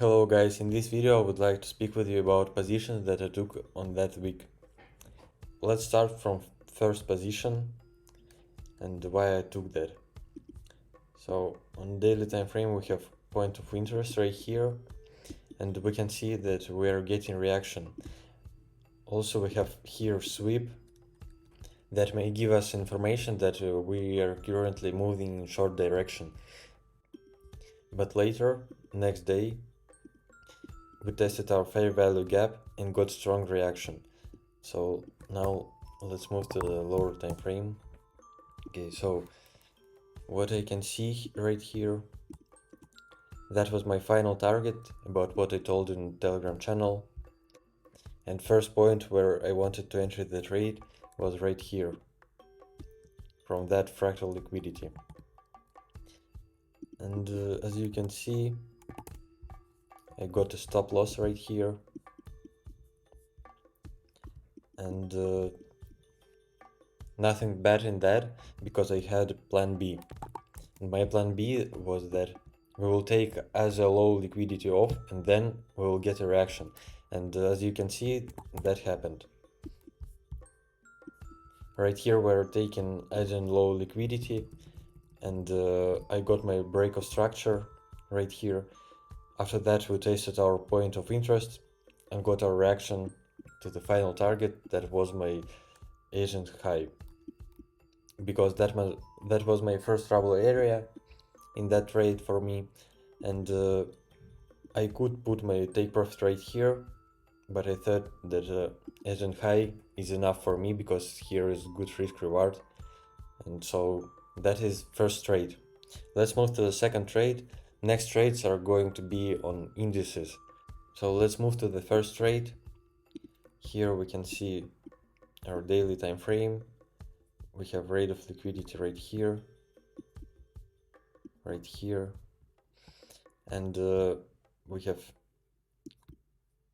Hello guys, in this video I would like to speak with you about positions that I took on that week. Let's start from first position and why I took that. So on daily time frame we have point of interest right here, and we can see that we are getting reaction. Also we have here sweep that may give us information that we are currently moving in short direction. But later, next day, we tested our fair value gap and got strong reaction. So now let's move to the lower time frame. Okay, so what I can see right here, that was my final target about what I told in the Telegram channel. And first point where I wanted to enter the trade was right here, from that fractal liquidity. And as you can see, I got a stop loss right here. And nothing bad in that, because I had plan B. And my plan B was that we will take as a low liquidity off and then we will get a reaction. And as you can see, that happened. Right here we're taking as in low liquidity, and I got my break of structure right here. After that we tested our point of interest and got our reaction to the final target. That was my agent high, because that was my first trouble area in that trade for me. And I could put my take profit right here, but I thought that agent high is enough for me because here is good risk reward. And so that is first trade. Let's move to the second trade. Next trades are going to be on indices. So let's move to the first trade. Here we can see our daily time frame. We have rate of liquidity right here, and we have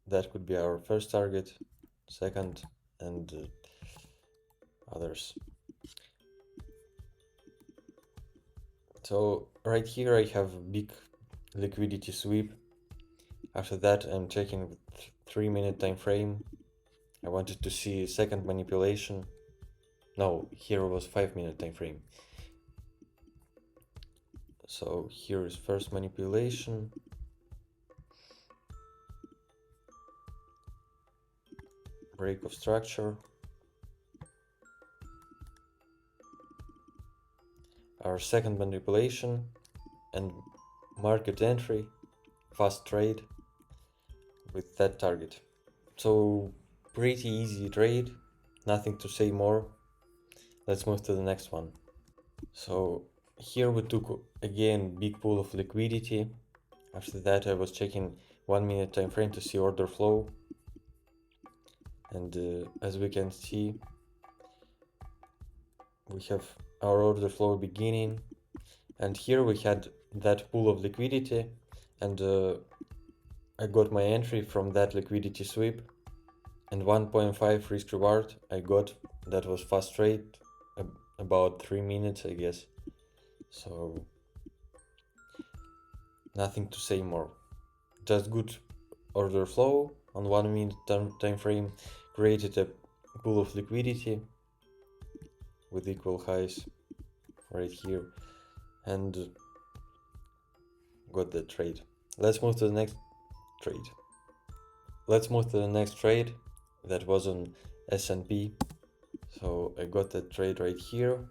that could be our first target, second, and others. So right here I have big liquidity sweep. After that I'm checking with 3-minute time frame. I wanted to see second manipulation. No, here was 5-minute time frame. So here is first manipulation. Break of structure. Our second manipulation and market entry, fast trade with that target. So pretty easy trade, nothing to say more. Let's move to the next one. So here we took again big pool of liquidity. After that I was checking 1-minute time frame to see order flow, and as we can see, we have our order flow beginning, and here we had that pool of liquidity, and I got my entry from that liquidity sweep, and 1.5 risk reward I got. That was fast trade, about 3 minutes I guess. So nothing to say more, just good order flow on 1-minute time frame, created a pool of liquidity with equal highs right here, and got the trade. Let's move to the next trade. That was on S&P. So I got that trade right here.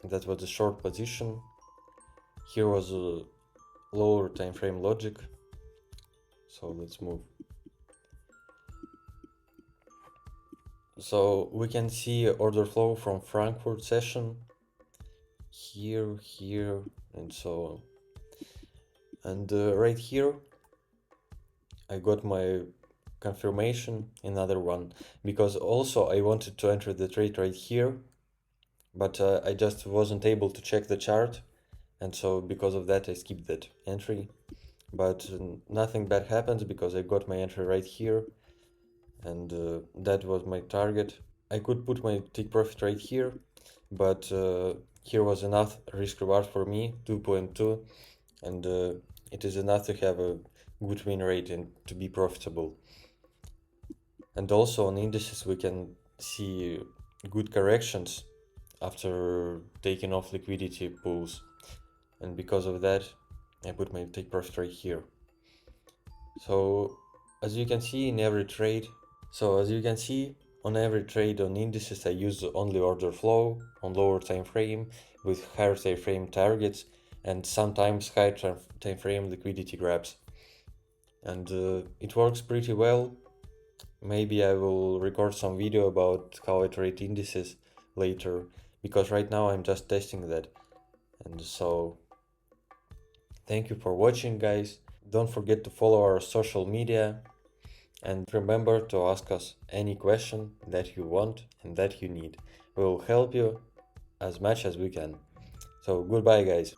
That was a short position. Here was a lower time frame logic. So let's move. So we can see order flow from Frankfurt session here, and so on. And right here I got my confirmation, another one, because also I wanted to enter the trade right here, but I just wasn't able to check the chart, and so because of that I skipped that entry. But nothing bad happens because I got my entry right here, and that was my target. I could put my take profit right here, but here was enough risk reward for me, 2.2, and it is enough to have a good win rate and to be profitable. And also on indices we can see good corrections after taking off liquidity pools, and because of that I put my take profit right here. So as you can see in every trade, on every trade on indices I use only order flow on lower time frame with higher time frame targets and sometimes high time frame liquidity grabs, and it works pretty well. Maybe I will record some video about how I trade indices later, because right now I'm just testing that. And so thank you for watching, guys. Don't forget to follow our social media and remember to ask us any question that you want and that you need. We will help you as much as we can. So goodbye, guys.